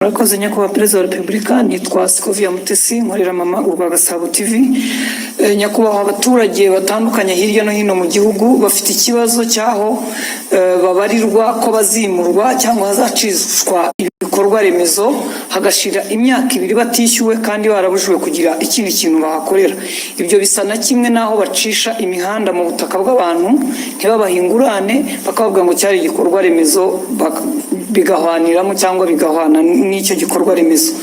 Murakoze nyakubahwa Perezida wa Repubulika, nitwa Scovia Mutesi, nkorera mama urwa Gasabo TV. Nyakubahwa abaturage batandukanye hirya no hino mu gihugu bafite ikibazo cyaho babarirwa ko bazimurwa cyangwa hazacishwa ibikorwa remezo hagashira imyaka 2 batishyuwe kandi barabujwe kugira ikindi kintu bahakorera. Ibyo bisa na kimwe naho bacisha imihanda mu butaka bw'abantu ntibabahingurane bakavuga ngo cyari igikorwa remezo bigahwaniramo cyangwa bigahwana n'icyo gikorwa remezo.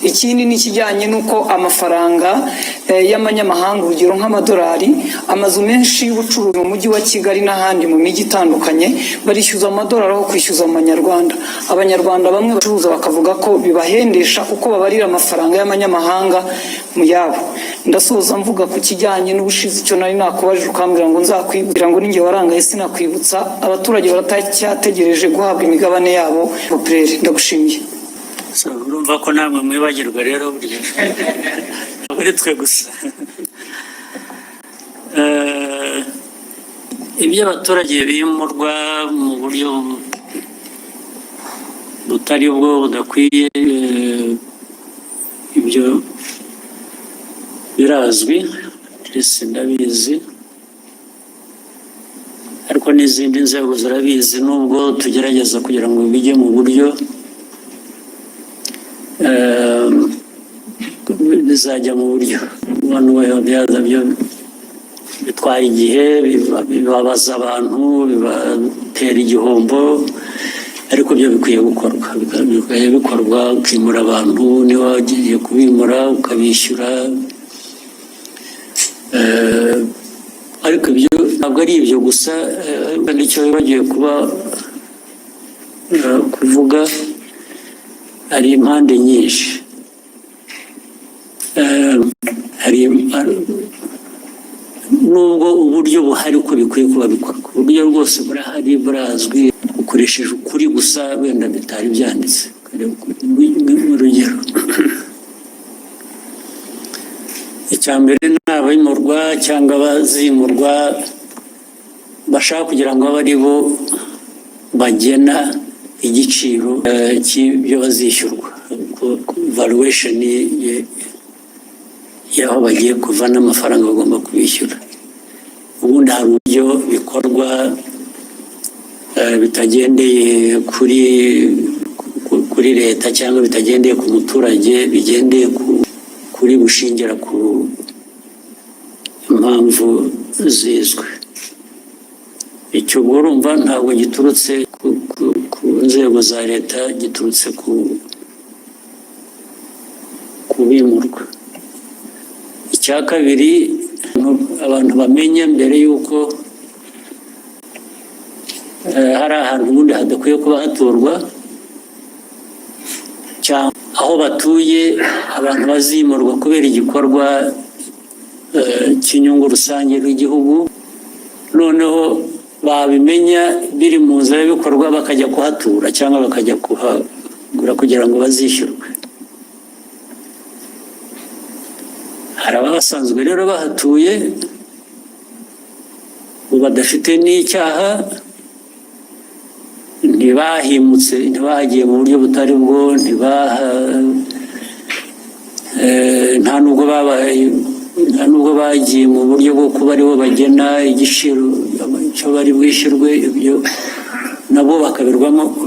Ikindi ni kijyanye nuko amafaranga y'amanyamahanga urugero nk'amadolari, amazu menshi y'ubucuruzi mu mujyi wa Kigali n'ahandi mu mijyi itandukanye barishyuza amadolari aho kwishyuza mu manyarwanda. Abanyarwanda bamwe bacuruza bakavuga ko bibahendesha kuko babarira amafaranga y'amanyamahanga mu yabo. Ndasoza mvuga ku kijyanye n'ubushize icyo nari nakubajije ukambwira ngo nzakwibwira ngo ninjye warangaye sinakwibutsa, abaturage baratacyategereje guhabwa imigabane yabo. Ndagushimiye. Urumva ko namwe mwibagirwa rero burya muri twe gusa. Ibyo abaturage bimurwa mu buryo butari bwo budakwiye, ibyo birazwi ndetse ndabizi, ariko n'izindi nzego zirabizi nubwo tugerageza kugira ngo bijye mu buryo bizajya mu buryo one way or the other. Byo bitwara igihe, bibabaza abantu, bibatera igihombo, ariko byo bikwiye gukorwa, bikwiye bikorwa. Ukimura abantu, niba wagiye kubimura ukabishyura, ariko ibyo ntabwo ari ibyo gusa. Nicyo bagiye kuvuga, hari impande nyinshi, hari nubwo uburyo buhari uko bikwiye kuba bikorwa. Uburyo rwose burahari, burazwi, ukoresheje ukuri gusa wenda bitari byanditse. Urugero, icyambere ni abimurwa cyangwa abazimurwa bashaka kugira ngo abe ari bo bagena igiciro cy'ibyo bazishyurwa, valuation y'aho bagiye kuva n'amafaranga bagomba kubishyura. Ubundi hari uburyo bikorwa bitagendeye kuri leta cyangwa bitagendeye ku muturage, bigendeye kuri bushingira ku impamvu zizwe. Icyo urumva ntabwo giturutse ku nzego za leta, giturutse ku bimurwa. Icya kabiri, abantu bamenya mbere y'uko hari ahantu ubundi hadakwiye kuba haturwa, cyangwa aho batuye abantu bazimurwa kubera igikorwa cy'inyungu rusange rw'igihugu, noneho babimenya biri mu nzira y'ibikorwa bakajya kuhatura cyangwa bakajya kuhagura kugira ngo bazishyurwe. Hari abasanzwe rero bahatuye badafite n'icyaha, ntibahimutse, ntibagiye mu buryo butari bwo, nta nubwo bagiye mu buryo bwo kuba aribo bagena igiciro cyo bari bwishyurwe. Ibyo nabo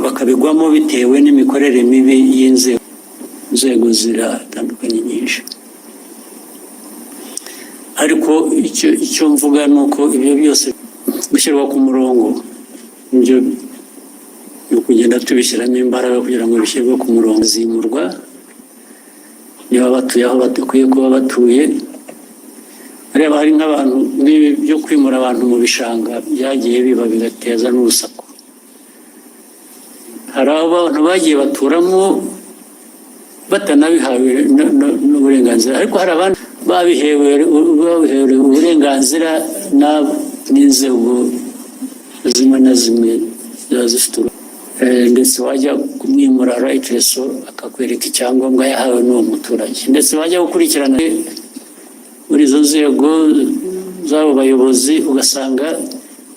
bakabigwamo bitewe n'imikorere mibi y'inzego ziratandukanye nyinshi. Ariko icyo mvuga ni uko ibyo byose gushyirwa ku murongo, ibyo ni ukugenda tubishyiramo imbaraga kugira ngo bishyirwe ku murongo. Zimurwa niba batuye aho badakwiye kuba batuye. Reba, hari nk'abantu byo kwimura abantu mu bishanga byagiye biba bigateza n'urusaku. Hari abantu bagiye baturamo batanabihawe n'uburenganzira, ariko hari abandi babihewe uburenganzira n'inzego zimwe na zimwe ziba zifite ndetse wajya kumwimura rayiteso akakwereka icyangombwa yahawe n'uwo muturage, ndetse wajya gukurikirana muri izo nzego z'abo bayobozi ugasanga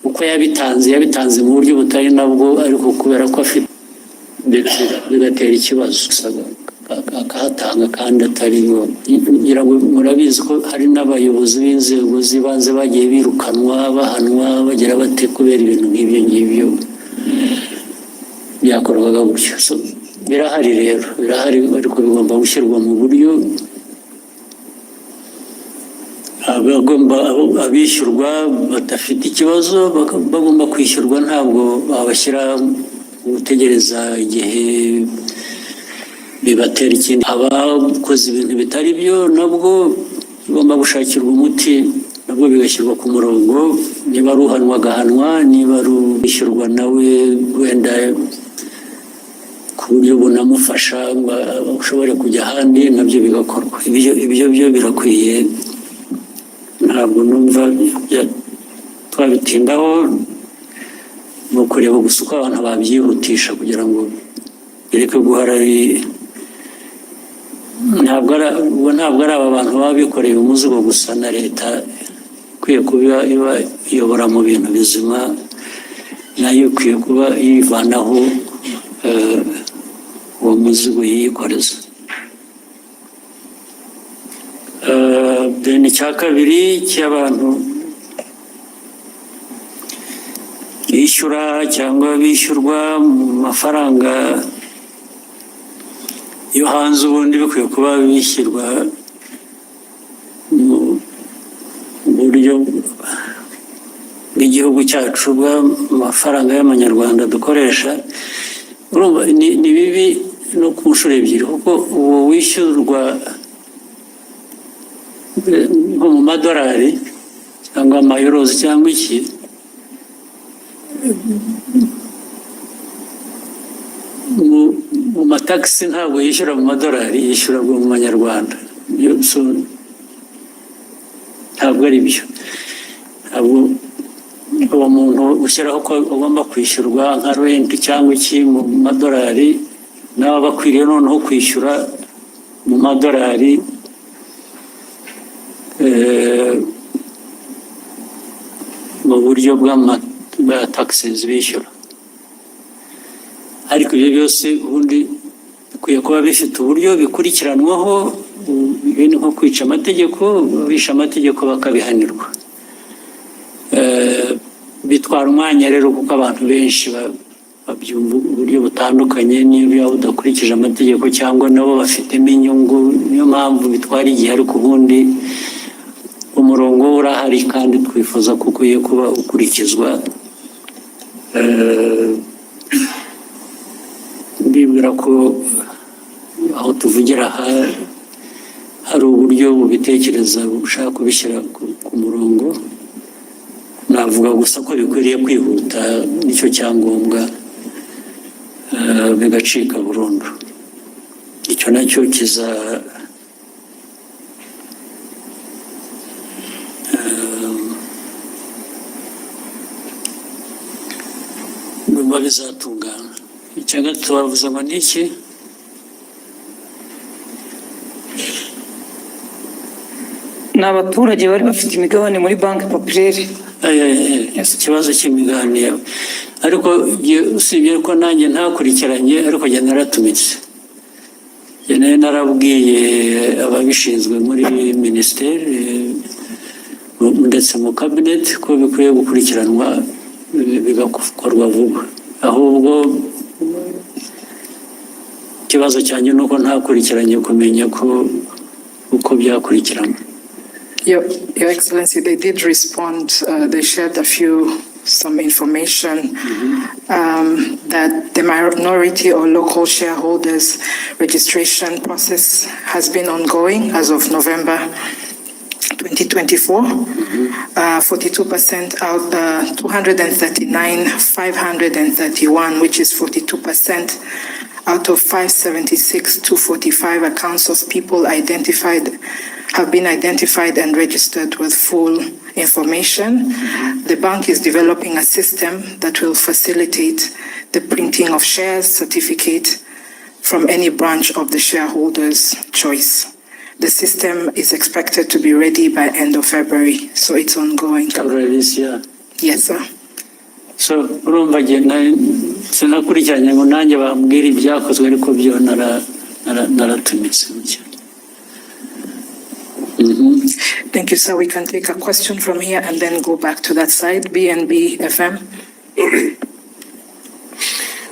uko yabitanze mu buryo butari nabwo, ariko kubera ko afite bigatera ikibazo akahatanga kandi atariyo. Ngira ngo murabizi ko hari n'abayobozi b'inzego z'ibanze bagiye birukanwa bahanwa bagira bate kubera ibintu nk'ibyo ngibyo byakorwaga gutyo. Birahari rero, birahari ariko bigomba gushyirwa mu buryo abishyurwa badafite ikibazo bagomba kwishyurwa, ntabwo babashyira gutegereza igihe bibatera ikindi. Abakoze ibintu bitari byo nabwo bigomba gushakirwa umuti, nabwo bigashyirwa ku murongo. Niba ari uhanwa agahanwa, niba ari ubishyurwa nawe wenda ku buryo bunamufasha ngo ushobore kujya ahandi, nabyo bigakorwa. Ibyo byo birakwiye, ntabwo numva twabitindaho. Ni ukureba gusa uko abantu babyihutisha kugira ngo bireke guhora ntabwo ari aba bantu baba bikoreye umuzigo gusa, na leta ikwiye kuba iyobora mu bintu bizima, nayo ikwiye kuba yivanaho uwo muzigo yikoreza. Icya kabiri cy'abantu bishyura cyangwa bishyurwa mu mafaranga yo hanze, ubundi bikwiye kuba bishyirwa mu buryo bw'igihugu cyacu bw'amafaranga y'amanyarwanda dukoresha. Urumva ni bibi no ku nshuro ebyiri, kuko uwo wishyurwa nko mu madolari cyangwa amayorozi cyangwa iki, mu matagisi ntabwo yishyura mu madolari, yishyura mu manyarwanda. Ntabwo ari byo. Ntabwo uwo muntu ushyiraho ko agomba kwishyurwa nka renti cyangwa iki mu madolari, nawe aba akwiriye noneho kwishyura mu madolari mu buryo bwa taxes bishyura. Ariko ibyo byose ubundi bikwiye kuba bifite uburyo bikurikiranwaho. Ibintu nko kwica amategeko, bisha amategeko bakabihanirwa. Bitwara umwanya rero, kuko abantu benshi babyumva uburyo butandukanye. Niba udakurikije amategeko cyangwa nabo bafitemo inyungu, niyo mpamvu bitwara igihe. Ariko ubundi umurongo urahari kandi twifuza ko ukwiye kuba ukurikizwa. Ndibwira ko aho tuvugira hari uburyo bubitekereza bushaka kubishyira ku murongo. Navuga gusa ko bikwiriye kwihuta, nicyo cyangombwa, bigacika burundu. Icyo nacyo bizatungana. Icya gatatu bavuze ngo ni iki? Ni abaturage bari bafite imigabane muri banki populaire. Ikibazo cy'imigabane, ariko usibye ko nanjye ntakurikiranye, ariko njye naratumitse. Njye narabwiye ababishinzwe muri minisiteri ndetse mu kabineti ko bikwiye gukurikiranwa bigakorwa vuba. Ahubwo ikibazo cyanjye ni uko ntakurikiranye kumenya ko uko byakurikirana. Your Excellency, they did respond. They shared some information that the minority or local shareholders registration process has been ongoing as of November 2024. 42% out, 239,531, which is 42% out of 576,245 accounts of people have been identified and registered with full information. The bank is developing a system that will facilitate the printing of shares certificate from any branch of the shareholder's choice. The system is expected to be ready by end of February, so it's ongoing. February this year? Yes, sir. So, urumva sinakurikiranye ngo nanjye bambwira ibyakozwe ariko byo naratumitse Thank you, sir. We can take a question from here and then go back to that side. BNB FM.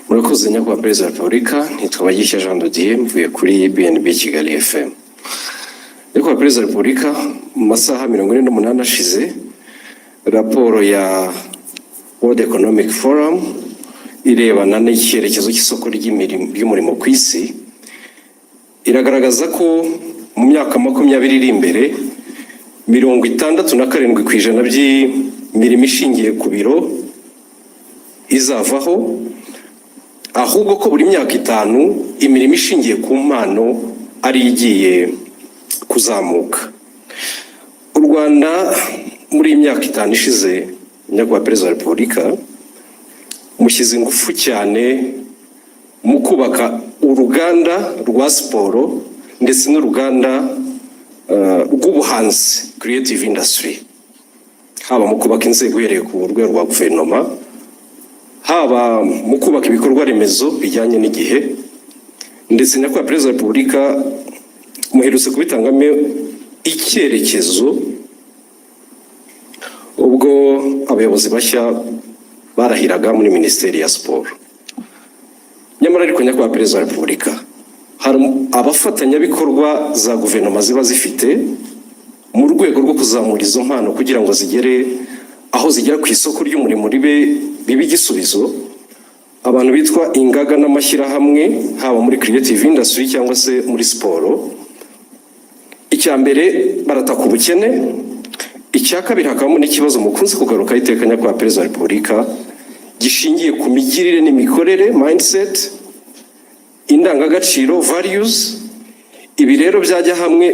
Murakoze nyakubahwa Perezida wa Repubulika, nitwa Bagisha Jean de Dieu, mvuye kuri BNB Kigali FM. Nyakubahwa Perezida wa Repubulika, mu masaha 48 ashize, raporo ya World Economic Forum irebana n'icyerekezo cy'isoko ry'umurimo ku isi iragaragaza ko mu myaka 20 iri imbere 67% by'imirimo ishingiye ku biro izavaho, ahubwo ko buri myaka 5 imirimo ishingiye ku mpano ari igiye kuzamuka. U Rwanda muri imyaka 5 ishize, nyakubahwa Perezida wa Repubulika, mushyize ingufu cyane mu kubaka uruganda rwa siporo ndetse n'uruganda rw'ubuhanzi, creative industry, haba mu kubaka inzego uhereye ku rwego rwa guverinoma, haba mu kubaka ibikorwa remezo bijyanye n'igihe, ndetse nyakubahwa Perezida wa Repubulika muherutse kubitangamo icyerekezo ubwo abayobozi bashya barahiraga muri Minisiteri ya Siporo. Nyamara ariko nyakubahwa Perezida wa Repubulika, hari abafatanyabikorwa za guverinoma ziba zifite mu rwego rwo kuzamura izo mpano kugira ngo zigere aho zigera ku isoko ry'umurimo ribe igisubizo, abantu bitwa ingaga n'amashyirahamwe, haba muri creative industry cyangwa se muri siporo. Icya mbere barataka ubukene, icya kabiri hakabamo n'ikibazo mukunze kugaruka iteka nyakubahwa Perezida wa Repubulika gishingiye ku migirire n'imikorere, mindset, indangagaciro, values. Ibi rero byajya hamwe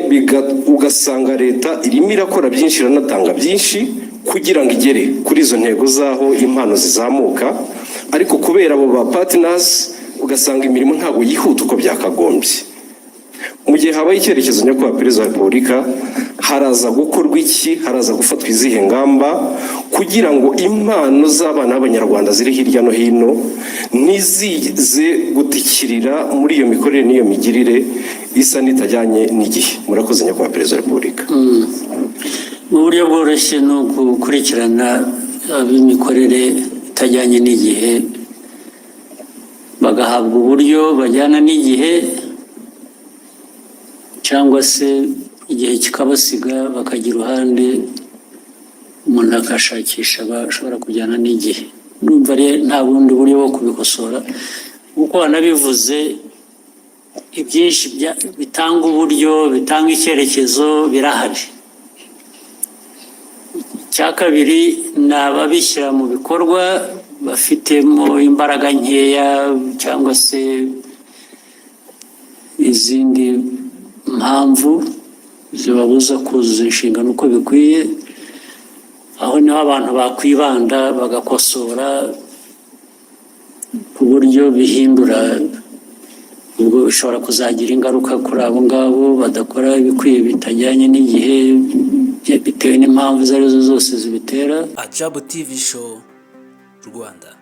ugasanga leta irimo irakora byinshi, iranatanga byinshi kugira ngo igere kuri izo ntego zaho impano zizamuka, ariko kubera abo ba partners ugasanga imirimo ntabwo yihuta uko byakagombye. Mu gihe habaye icyerekezo nyakubahwa Perezida wa Repubulika, haraza gukorwa iki, haraza gufatwa izihe ngamba kugira ngo impano z'abana b'Abanyarwanda ziri hirya no hino ntizize gutikirira muri iyo mikorere n'iyo migirire isa n'itajyanye n'igihe? Murakoze nyakubahwa Perezida wa Repubulika. Mu buryo bworoshye no gukurikirana ab'imikorere itajyanye n'igihe bagahabwa uburyo bajyana n'igihe, cyangwa se igihe kikabasiga bakagira uruhande umuntu agashakisha bashobora kujyana n'igihe. Numva nta bundi buryo bwo kubikosora, kuko wanabivuze ibyinshi bitanga uburyo, bitanga icyerekezo birahari. Icya kabiri ni ababishyira mu bikorwa bafitemo imbaraga nkeya cyangwa se izindi mpamvu zibabuza kuzuza inshingano uko bikwiye. Aho niho abantu bakwibanda bagakosora ku buryo bihindura, ubwo bishobora kuzagira ingaruka kuri abo ngabo badakora ibikwiye bitajyanye n'igihe bitewe n'impamvu izo arizo zose zibitera. Ajabu TV Show Rwanda.